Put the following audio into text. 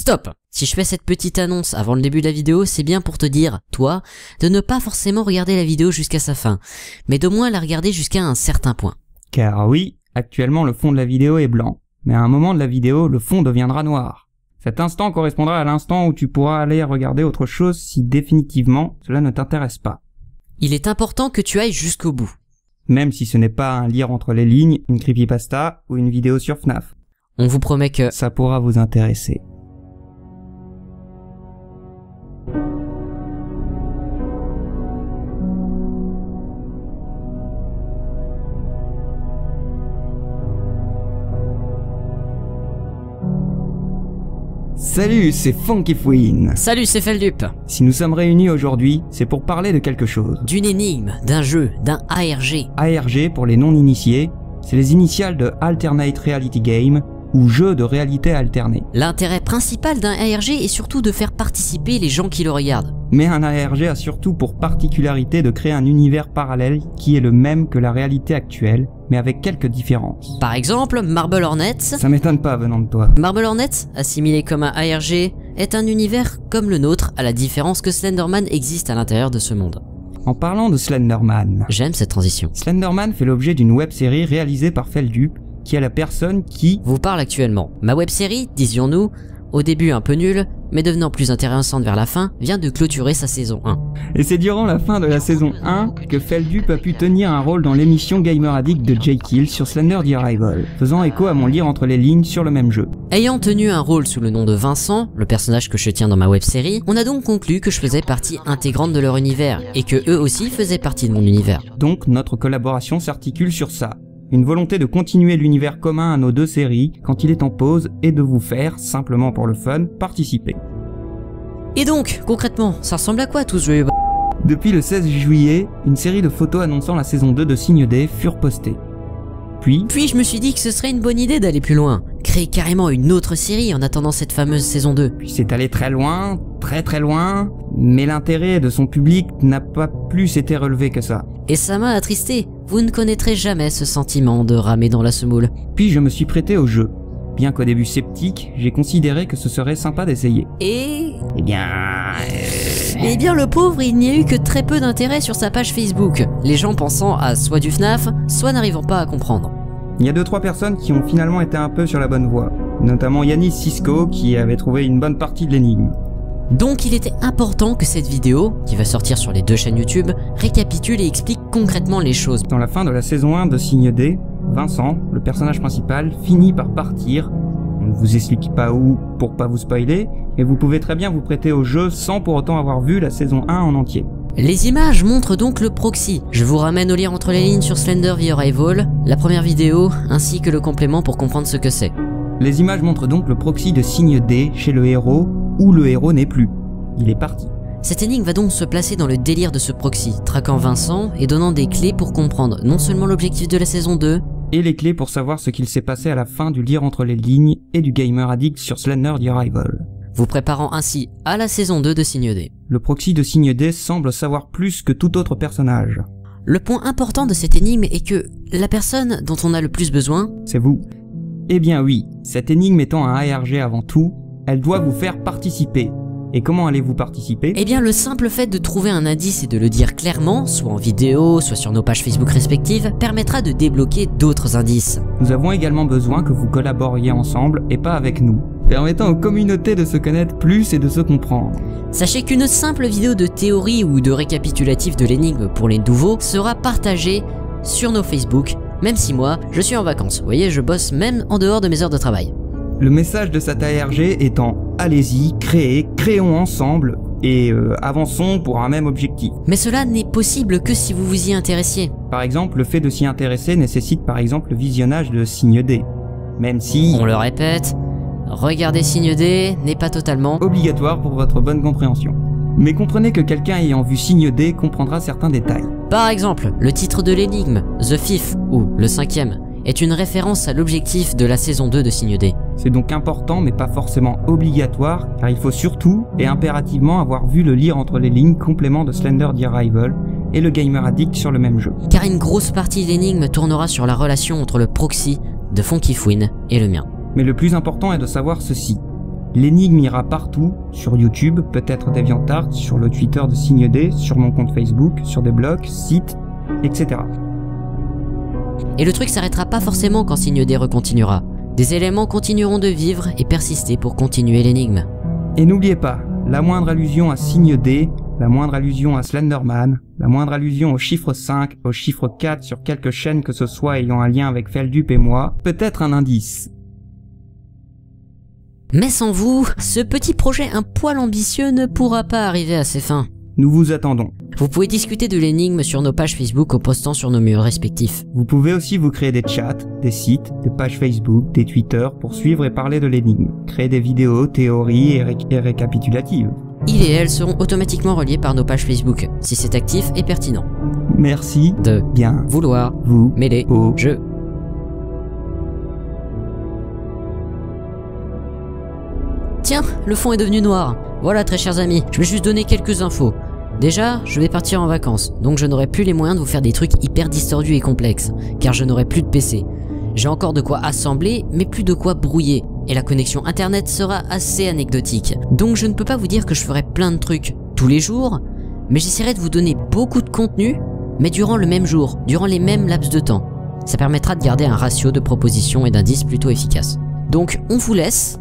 Stop! Si je fais cette petite annonce avant le début de la vidéo, c'est bien pour te dire, toi, de ne pas forcément regarder la vidéo jusqu'à sa fin, mais d'au moins la regarder jusqu'à un certain point. Car oui, actuellement le fond de la vidéo est blanc, mais à un moment de la vidéo, le fond deviendra noir. Cet instant correspondra à l'instant où tu pourras aller regarder autre chose si définitivement cela ne t'intéresse pas. Il est important que tu ailles jusqu'au bout. Même si ce n'est pas un lire entre les lignes, une creepypasta ou une vidéo sur FNAF. On vous promet que... Ça pourra vous intéresser. Salut, c'est Funkyfouine. Salut, c'est Feldup. Si nous sommes réunis aujourd'hui, c'est pour parler de quelque chose. D'une énigme, d'un jeu, d'un ARG. ARG, pour les non-initiés, c'est les initiales de Alternate Reality Game, ou jeu de réalité alternée. L'intérêt principal d'un ARG est surtout de faire participer les gens qui le regardent. Mais un ARG a surtout pour particularité de créer un univers parallèle qui est le même que la réalité actuelle, mais avec quelques différences. Par exemple, Marble Hornets... Ça m'étonne pas venant de toi. Marble Hornets, assimilé comme un ARG, est un univers comme le nôtre, à la différence que Slenderman existe à l'intérieur de ce monde. En parlant de Slenderman... J'aime cette transition. Slenderman fait l'objet d'une web-série réalisée par Feldup, qui est la personne qui vous parle actuellement. Ma web-série, disions-nous, au début un peu nulle, mais devenant plus intéressante vers la fin, vient de clôturer sa saison 1. Et c'est durant la fin de la saison 1 que Feldup a pu tenir un rôle dans l'émission Gamer Addict de J-Kill sur Slender The Arrival, faisant écho à mon lire entre les lignes sur le même jeu. Ayant tenu un rôle sous le nom de Vincent, le personnage que je tiens dans ma web-série, on a donc conclu que je faisais partie intégrante de leur univers, et que eux aussi faisaient partie de mon univers. Donc notre collaboration s'articule sur ça. Une volonté de continuer l'univers commun à nos deux séries quand il est en pause et de vous faire, simplement pour le fun, participer. Et donc, concrètement, ça ressemble à quoi tout ce jeu? Depuis le 16 juillet, une série de photos annonçant la saison 2 de Signe D furent postées. Puis je me suis dit que ce serait une bonne idée d'aller plus loin, créer carrément une autre série en attendant cette fameuse saison 2. Puis c'est allé très loin, très loin, mais l'intérêt de son public n'a pas plus été relevé que ça. Et ça m'a attristé, vous ne connaîtrez jamais ce sentiment de ramer dans la semoule. Puis je me suis prêté au jeu. Bien qu'au début sceptique, j'ai considéré que ce serait sympa d'essayer. Eh bien, le pauvre, il n'y a eu que très peu d'intérêt sur sa page Facebook, les gens pensant à soit du FNAF, soit n'arrivant pas à comprendre. Il y a 2-3 personnes qui ont finalement été un peu sur la bonne voie, notamment Yanis Cisco qui avait trouvé une bonne partie de l'énigme. Donc il était important que cette vidéo, qui va sortir sur les deux chaînes YouTube, récapitule et explique concrètement les choses. Dans la fin de la saison 1 de Signe D, Vincent, le personnage principal, finit par partir. On ne vous explique pas où pour pas vous spoiler, et vous pouvez très bien vous prêter au jeu sans pour autant avoir vu la saison 1 en entier. Les images montrent donc le proxy. Je vous ramène au lire entre les lignes sur Slender The Arrival, la première vidéo, ainsi que le complément pour comprendre ce que c'est. Les images montrent donc le proxy de Signe D chez le héros, où le héros n'est plus. Il est parti. Cette énigme va donc se placer dans le délire de ce proxy, traquant Vincent et donnant des clés pour comprendre non seulement l'objectif de la saison 2, et les clés pour savoir ce qu'il s'est passé à la fin du lire entre les lignes et du Gamer Addict sur Slender The Arrival. Vous préparant ainsi à la saison 2 de Signe D. Le proxy de Signe D semble savoir plus que tout autre personnage. Le point important de cette énigme est que la personne dont on a le plus besoin, c'est vous. Eh bien oui, cette énigme étant un ARG avant tout, elle doit vous faire participer. Et comment allez-vous participer? Eh bien le simple fait de trouver un indice et de le dire clairement, soit en vidéo, soit sur nos pages Facebook respectives, permettra de débloquer d'autres indices. Nous avons également besoin que vous collaboriez ensemble et pas avec nous, permettant aux communautés de se connaître plus et de se comprendre. Sachez qu'une simple vidéo de théorie ou de récapitulatif de l'énigme pour les nouveaux sera partagée sur nos Facebook, même si moi, je suis en vacances. Vous voyez, je bosse même en dehors de mes heures de travail. Le message de cette ARG étant « Allez-y, créons ensemble et avançons pour un même objectif ». Mais cela n'est possible que si vous vous y intéressiez. Par exemple, le fait de s'y intéresser nécessite par exemple le visionnage de Signe D. Même si... On le répète, regarder Signe D n'est pas totalement... obligatoire pour votre bonne compréhension. Mais comprenez que quelqu'un ayant vu Signe D comprendra certains détails. Par exemple, le titre de l'énigme, The Fifth ou le 5e, est une référence à l'objectif de la saison 2 de Signe D. C'est donc important mais pas forcément obligatoire, car il faut surtout et impérativement avoir vu le lire entre les lignes complément de Slender The Arrival et le Gamer Addict sur le même jeu. Car une grosse partie de l'énigme tournera sur la relation entre le proxy de Funkyfouine et le mien. Mais le plus important est de savoir ceci. L'énigme ira partout, sur YouTube, peut-être DeviantArt, sur le Twitter de Signe D, sur mon compte Facebook, sur des blogs, sites, etc. Et le truc s'arrêtera pas forcément quand Signe D recontinuera. Des éléments continueront de vivre et persister pour continuer l'énigme. Et n'oubliez pas, la moindre allusion à Signe D, la moindre allusion à Slenderman, la moindre allusion au chiffre 5, au chiffre 4 sur quelque chaîne que ce soit ayant un lien avec Feldup et moi, peut être un indice. Mais sans vous, ce petit projet un poil ambitieux ne pourra pas arriver à ses fins. Nous vous attendons. Vous pouvez discuter de l'énigme sur nos pages Facebook en postant sur nos murs respectifs. Vous pouvez aussi vous créer des chats, des sites, des pages Facebook, des Twitter pour suivre et parler de l'énigme. Créer des vidéos, théories et récapitulatives. Ils et elles seront automatiquement reliés par nos pages Facebook, si c'est actif et pertinent. Merci De bien vouloir vous mêler au jeu. Tiens, le fond est devenu noir. Voilà, très chers amis, je vais juste donner quelques infos. Déjà, je vais partir en vacances, donc je n'aurai plus les moyens de vous faire des trucs hyper distordus et complexes, car je n'aurai plus de PC. J'ai encore de quoi assembler, mais plus de quoi brouiller, et la connexion internet sera assez anecdotique. Donc je ne peux pas vous dire que je ferai plein de trucs tous les jours, mais j'essaierai de vous donner beaucoup de contenu, mais durant le même jour, durant les mêmes laps de temps. Ça permettra de garder un ratio de propositions et d'indices plutôt efficace. Donc on vous laisse.